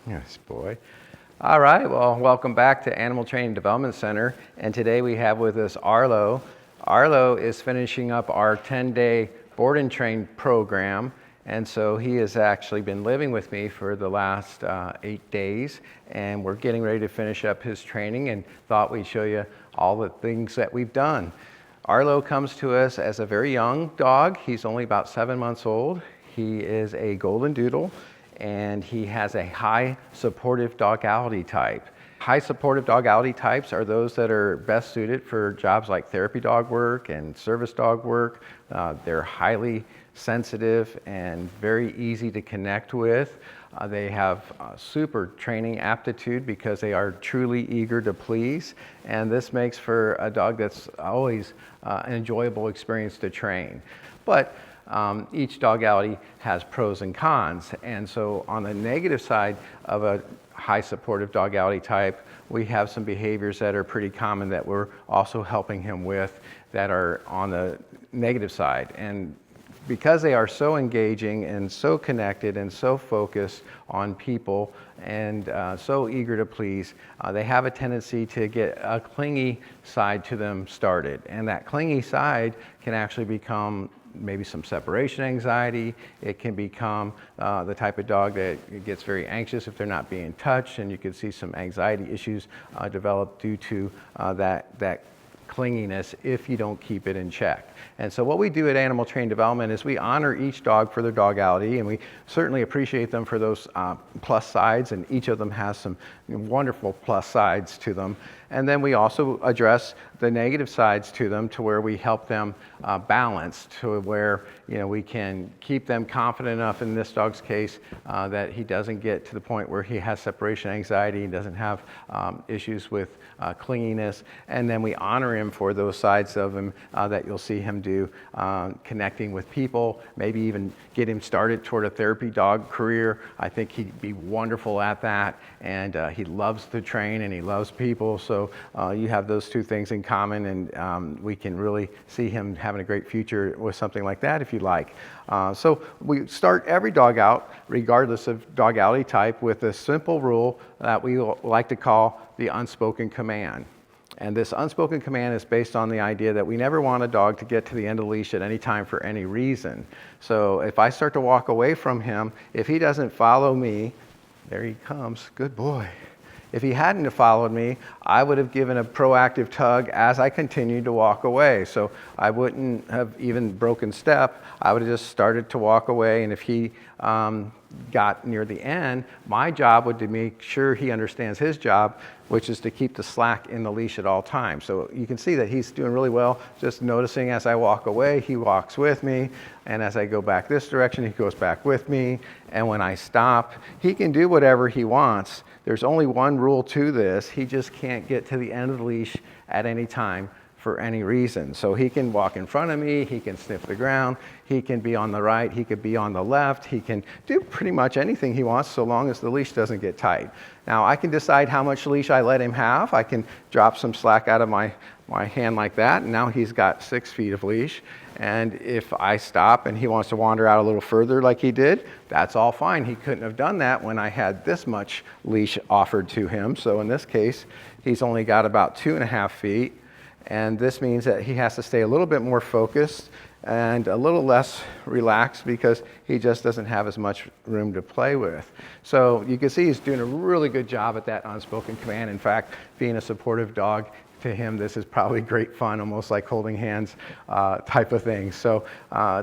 Yes, boy. All right, well, welcome back to Animal Training Development Center. And today we have with us Arlo. Arlo is finishing up our 10-day board and train program. And so he has actually been living with me for the last 8 days. And we're getting ready to finish up his training and thought we'd show you all the things that we've done. Arlo comes to us as a very young dog. He's only about 7 months old. He is a golden doodle, and he has a high supportive dogality type. High supportive dogality types are those that are best suited for jobs like therapy dog work and service dog work. They're highly sensitive and very easy to connect with. They have super training aptitude because they are truly eager to please, and this makes for a dog that's always an enjoyable experience to train. But each dogality has pros and cons, and so on the negative side of a high supportive dogality type, we have some behaviors that are pretty common that we're also helping him with that are on the negative side. And because they are so engaging and so connected and so focused on people and so eager to please, they have a tendency to get a clingy side to them started. And that clingy side can actually become maybe some separation anxiety. It can become the type of dog that gets very anxious if they're not being touched, and you can see some anxiety issues develop due to that clinginess if you don't keep it in check. And so what we do at Animal Training Development is we honor each dog for their dogality, and we certainly appreciate them for those plus sides, and each of them has some wonderful plus sides to them. And then we also address the negative sides to them to where we help them balance to where we can keep them confident enough in this dog's case that he doesn't get to the point where he has separation anxiety, he doesn't have issues with clinginess, and then we honor him for those sides of him that you'll see him do, connecting with people, maybe even get him started toward a therapy dog career. I think he'd be wonderful at that, and he loves to train and he loves people, so you have those two things in common, and we can really see him having a great future with something like that if you like. So we start every dog out, regardless of dogality type, with a simple rule that we like to call the unspoken command. And this unspoken command is based on the idea that we never want a dog to get to the end of the leash at any time for any reason. So if I start to walk away from him, if he doesn't follow me, there he comes, good boy. If he hadn't have followed me, I would have given a proactive tug as I continued to walk away. So I wouldn't have even broken step. I would have just started to walk away, and if he got near the end, my job would be to make sure he understands his job, which is to keep the slack in the leash at all times. So you can see that he's doing really well, just noticing as I walk away, he walks with me, and as I go back this direction, he goes back with me, and when I stop, he can do whatever he wants. There's only one rule to this: he just can't get to the end of the leash at any time for any reason. So he can walk in front of me, he can sniff the ground, he can be on the right, he could be on the left, he can do pretty much anything he wants so long as the leash doesn't get tight. Now I can decide how much leash I let him have. I can drop some slack out of my hand like that, and now he's got 6 feet of leash. And if I stop and he wants to wander out a little further like he did, that's all fine. He couldn't have done that when I had this much leash offered to him. So in this case, he's only got about 2.5 feet. And this means that he has to stay a little bit more focused and a little less relaxed because he just doesn't have as much room to play with. So you can see he's doing a really good job at that unspoken command. In fact, being a supportive dog, to him, this is probably great fun, almost like holding hands type of thing. So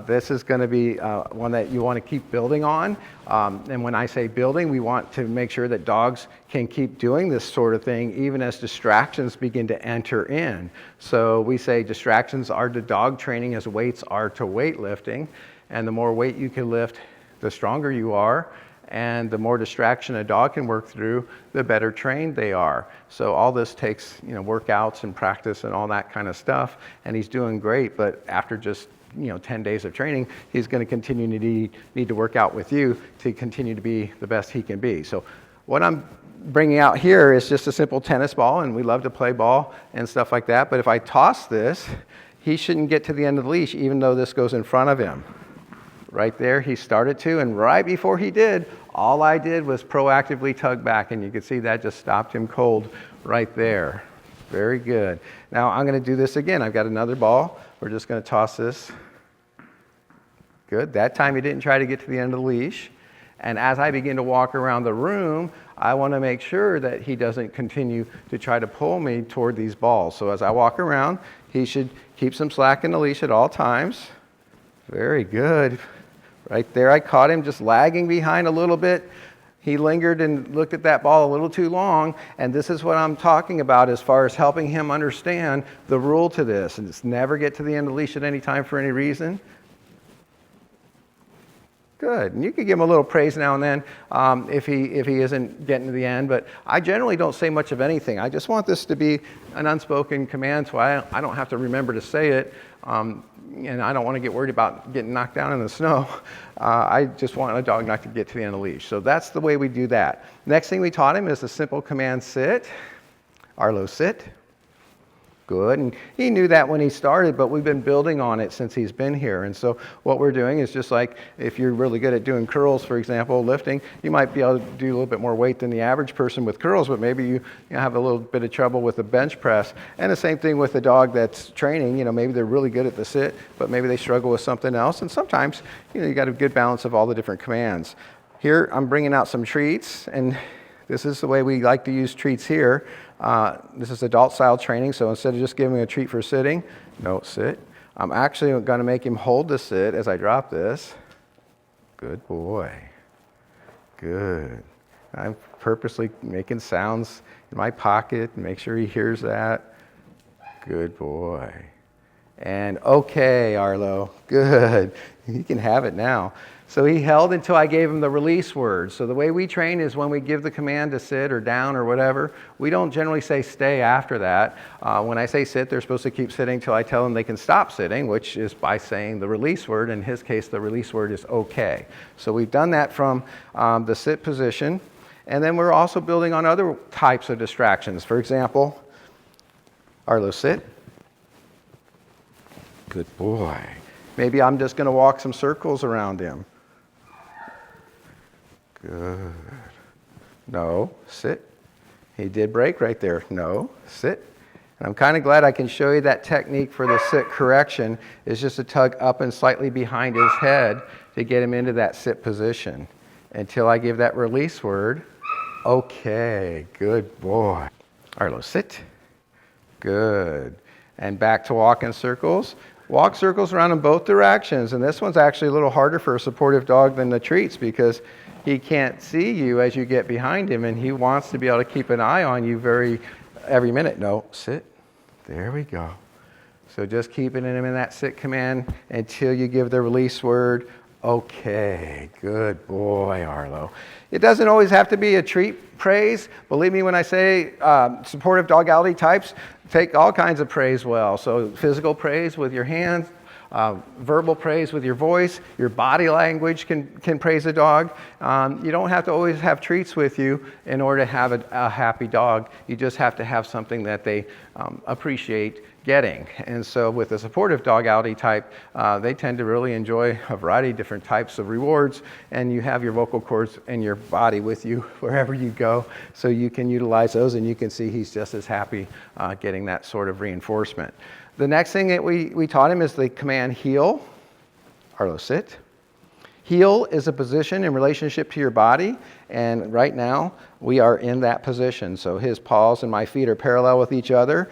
this is going to be one that you want to keep building on. And when I say building, we want to make sure that dogs can keep doing this sort of thing even as distractions begin to enter in. So we say distractions are to dog training as weights are to weightlifting. And the more weight you can lift, the stronger you are. And the more distraction a dog can work through, the better trained they are. So all this takes, workouts and practice and all that kind of stuff. And he's doing great, but after just 10 days of training, he's going to continue to need to work out with you to continue to be the best he can be. So what I'm bringing out here is just a simple tennis ball, and we love to play ball and stuff like that. But if I toss this, he shouldn't get to the end of the leash, even though this goes in front of him. Right there, he started to, and right before he did, All I did was proactively tug back, and you can see that just stopped him cold right there. Very good. Now I'm going to do this again. I've got another ball. We're just going to toss this. Good. That time he didn't try to get to the end of the leash. And as I begin to walk around the room, I want to make sure that he doesn't continue to try to pull me toward these balls. So as I walk around, he should keep some slack in the leash at all times. Very good. Right there, I caught him just lagging behind a little bit. He lingered and looked at that ball a little too long, and this is what I'm talking about as far as helping him understand the rule to this. And it's never get to the end of the leash at any time for any reason. Good. And you can give him a little praise now and then if he isn't getting to the end, but I generally don't say much of anything. I just want this to be an unspoken command so I don't have to remember to say it, and I don't want to get worried about getting knocked down in the snow. I just want a dog not to get to the end of the leash. So that's the way we do that. Next thing we taught him is the simple command sit. Arlo, sit. Good. And he knew that when he started, but we've been building on it since he's been here. And so what we're doing is just like if you're really good at doing curls, for example, lifting, you might be able to do a little bit more weight than the average person with curls, but maybe you have a little bit of trouble with the bench press. And the same thing with the dog that's training. Maybe they're really good at the sit, but maybe they struggle with something else. And sometimes, you got a good balance of all the different commands. Here, I'm bringing out some treats, and this is the way we like to use treats here. This is adult style training, so instead of just giving a treat for sitting, no, sit. I'm actually going to make him hold the sit as I drop this. Good boy. Good. I'm purposely making sounds in my pocket, make sure he hears that. Good boy. And okay, Arlo, good. You can have it now. So he held until I gave him the release word. So the way we train is when we give the command to sit or down or whatever, we don't generally say stay after that. When I say sit, they're supposed to keep sitting till I tell them they can stop sitting, which is by saying the release word. In his case, the release word is okay. So we've done that from the sit position. And then we're also building on other types of distractions. For example, Arlo, sit. Good boy. Maybe I'm just going to walk some circles around him. Good. No, sit. He did break right there. No, sit. And I'm kind of glad I can show you that technique for the sit correction is just to tug up and slightly behind his head to get him into that sit position until I give that release word. Okay, good boy. Arlo, sit. Good. And back to walk in circles. Walk circles around in both directions. And this one's actually a little harder for a supportive dog than the treats because he can't see you as you get behind him, and he wants to be able to keep an eye on you every minute. No, sit. There we go. So just keeping him in that sit command until you give the release word. Okay, good boy, Arlo. It doesn't always have to be a treat praise. Believe me when I say supportive dogality types take all kinds of praise well. So physical praise with your hands, verbal praise with your voice, your body language can praise a dog. You don't have to always have treats with you in order to have a happy dog. You just have to have something that they appreciate getting. And so with the supportive dogality type, they tend to really enjoy a variety of different types of rewards, and you have your vocal cords and your body with you wherever you go, so you can utilize those, and you can see he's just as happy getting that sort of reinforcement. The next thing that we taught him is the command heel. Arlo, sit. Heel is a position in relationship to your body, and right now we are in that position. So his paws and my feet are parallel with each other.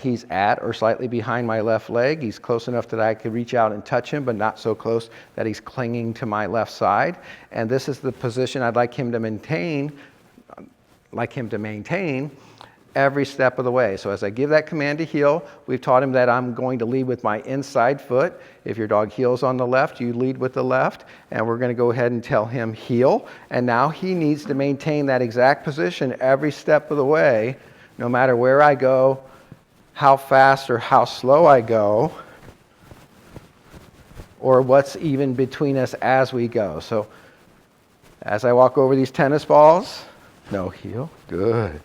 He's at or slightly behind my left leg. He's close enough that I could reach out and touch him, but not so close that he's clinging to my left side. And this is the position I'd like him to maintain every step of the way. So as I give that command to heel, we've taught him that I'm going to lead with my inside foot. If your dog heels on the left, you lead with the left, and we're going to go ahead and tell him heel. And now he needs to maintain that exact position every step of the way, no matter where I go, how fast or how slow I go, or what's even between us as we go. So as I walk over these tennis balls, no, heel, good.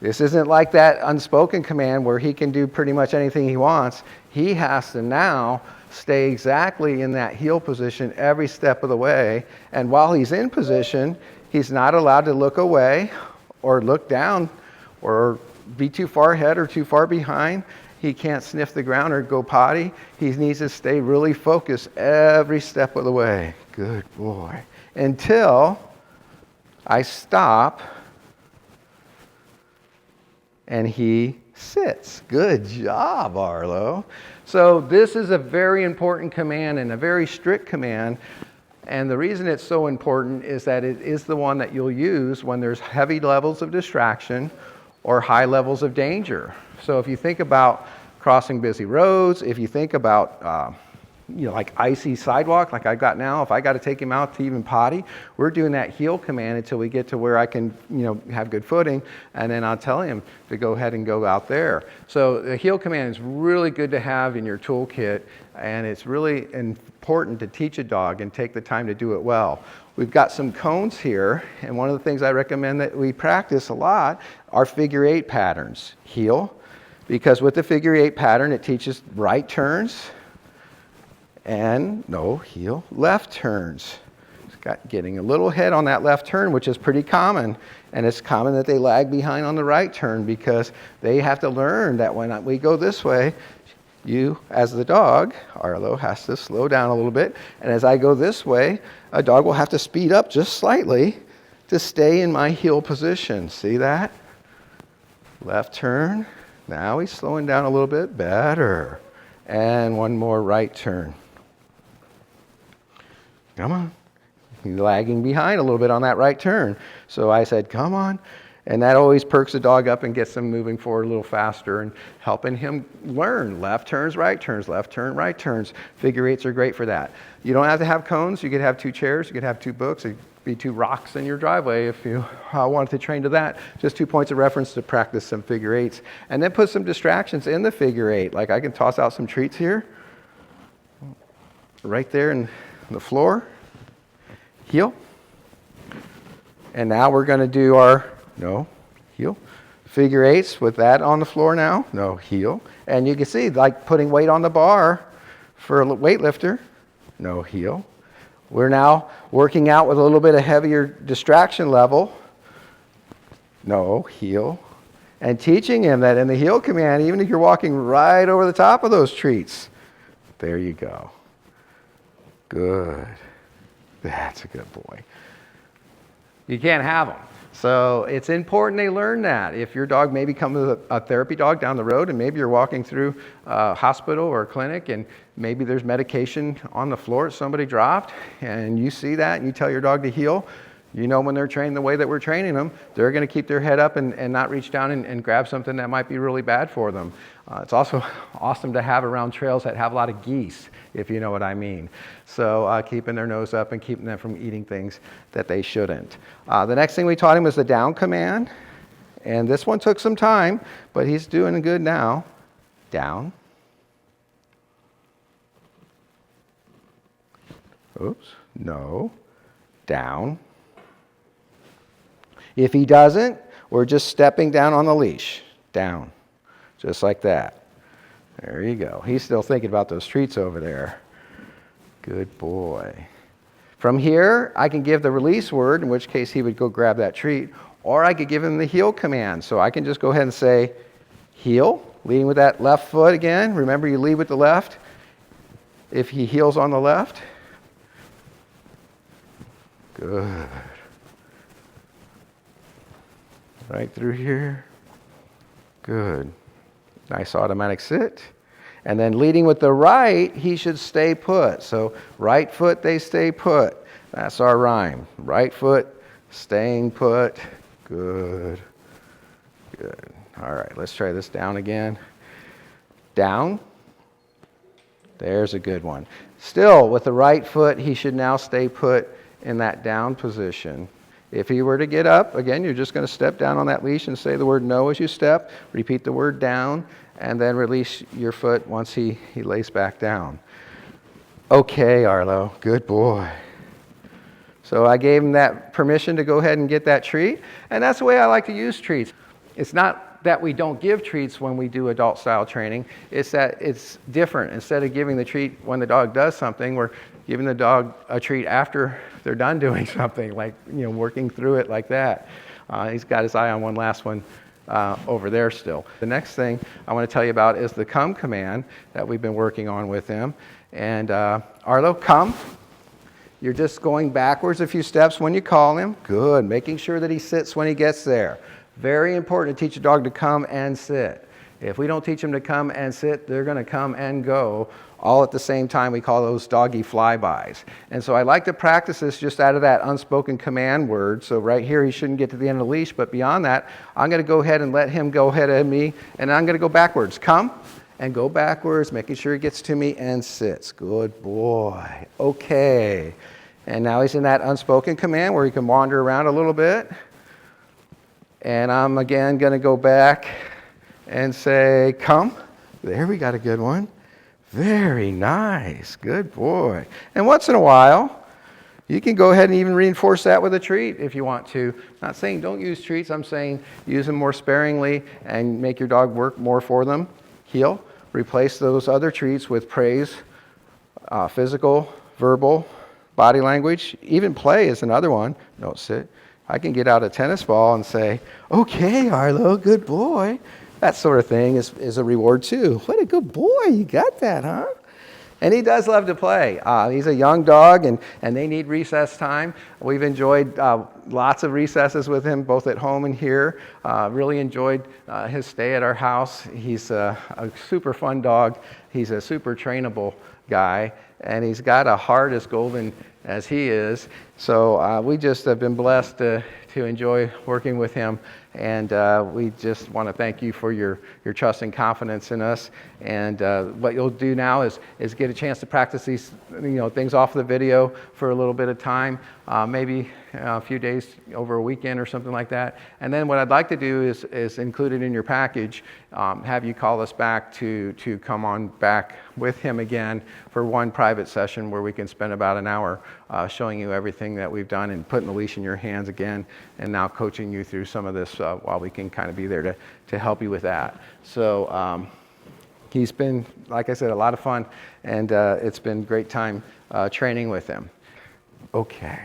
This isn't like that unspoken command where he can do pretty much anything he wants. He has to now stay exactly in that heel position every step of the way. And while he's in position, he's not allowed to look away or look down or be too far ahead or too far behind. He can't sniff the ground or go potty. He needs to stay really focused every step of the way. Good boy. Until I stop and he sits. Good job, Arlo. So this is a very important command and a very strict command. And the reason it's so important is that it is the one that you'll use when there's heavy levels of distraction or high levels of danger. So if you think about crossing busy roads, if you think about like icy sidewalk like I got now, if I got to take him out to even potty, we're doing that heel command until we get to where I can have good footing, and then I'll tell him to go ahead and go out there. So the heel command is really good to have in your toolkit, and it's really important to teach a dog and take the time to do it well. We've got some cones here, and one of the things I recommend that we practice a lot are figure 8 patterns. Heel, because with the figure 8 pattern it teaches right turns, and heel, left turns. It's getting a little head on that left turn, which is pretty common. And it's common that they lag behind on the right turn because they have to learn that when we go this way, you, as the dog, Arlo, has to slow down a little bit. And as I go this way, a dog will have to speed up just slightly to stay in my heel position. See that? Left turn. Now he's slowing down a little bit. Better. And one more right turn. Come on. He's lagging behind a little bit on that right turn. So I said, come on. And that always perks the dog up and gets them moving forward a little faster and helping him learn left turns, right turns, left turn, right turns. Figure 8s are great for that. You don't have to have cones. You could have 2 chairs. You could have 2 books. It could be 2 rocks in your driveway if you wanted to train to that. Just 2 points of reference to practice some figure 8s. And then put some distractions in the figure 8. Like I can toss out some treats here. Right there in the floor, heel, and now we're going to do our heel, figure 8s with that on the floor now, heel, and you can see like putting weight on the bar for a weightlifter, heel. We're now working out with a little bit of heavier distraction level, heel, and teaching him that in the heel command, even if you're walking right over the top of those treats, there you go. Good. That's a good boy. You can't have them. So it's important they learn that. If your dog maybe comes with a therapy dog down the road and maybe you're walking through a hospital or a clinic and maybe there's medication on the floor that somebody dropped and you see that and you tell your dog to heel, when they're trained the way that we're training them, they're going to keep their head up and not reach down and grab something that might be really bad for them. It's also awesome to have around trails that have a lot of geese, if you know what I mean. So keeping their nose up and keeping them from eating things that they shouldn't. The next thing we taught him was the down command. And this one took some time, but he's doing good now. Down. Oops. No. Down. If he doesn't, we're just stepping down on the leash. Down. Just like that. There you go. He's still thinking about those treats over there. Good boy. From here, I can give the release word, in which case he would go grab that treat, or I could give him the heel command. So I can just go ahead and say, heel, leading with that left foot again. Remember, you lead with the left. If he heels on the left. Good. Right through here. Good. Nice automatic sit. And then leading with the right, he should stay put. So right foot, they stay put. That's our rhyme. Right foot, staying put. Good. Good. All right, let's try this down again. Down. There's a good one. Still, with the right foot, he should now stay put in that down position. If he were to get up, again, you're just going to step down on that leash and say the word no as you step. Repeat the word down, and then release your foot once he lays back down. Okay, Arlo, good boy. So I gave him that permission to go ahead and get that treat, and that's the way I like to use treats. it's not that we don't give treats when we do adult style training, it's that it's different. Instead of giving the treat when the dog does something, we're giving the dog a treat after they're done doing something, like, working through it like that. He's got his eye on one last one over there still. The next thing I want to tell you about is the come command that we've been working on with him. And Arlo, come. You're just going backwards a few steps when you call him. Good. Making sure that he sits when he gets there. Very important to teach a dog to come and sit. If we don't teach them to come and sit, they're going to come and go all at the same time. We call those doggy flybys. And so I like to practice this just out of that unspoken command word. So right here, he shouldn't get to the end of the leash. But beyond that, I'm going to go ahead and let him go ahead of me. And I'm going to go backwards. Come and go backwards, making sure he gets to me and sits. Good boy. Okay. And now he's in that unspoken command where he can wander around a little bit. And I'm again going to go back and say, come. There, we got a good one. Very nice. Good boy. And once in a while, you can go ahead and even reinforce that with a treat if you want to. I'm not saying don't use treats. I'm saying use them more sparingly and make your dog work more for them. Heel. Replace those other treats with praise, physical, verbal, body language. Even play is another one. Don't sit. I can get out a tennis ball and say, okay, Arlo, good boy. That sort of thing is a reward too. What a good boy, you got that, huh? And he does love to play. He's a young dog, and they need recess time. We've enjoyed lots of recesses with him, both at home and here. Really enjoyed his stay at our house. He's a super fun dog. He's a super trainable guy, and he's got a heart as golden as he is. So we just have been blessed to enjoy working with him. And we just want to thank you for your trust and confidence in us. And what you'll do now is get a chance to practice these things off the video for a little bit of time, maybe a few days over a weekend or something like that. And then what I'd like to do is include it in your package, have you call us back to come on back with him again for one private session where we can spend about an hour showing you everything that we've done and putting the leash in your hands again, and now coaching you through some of this while we can kind of be there to help you with that. So he's been, like I said, a lot of fun, and it's been a great time training with him. Okay.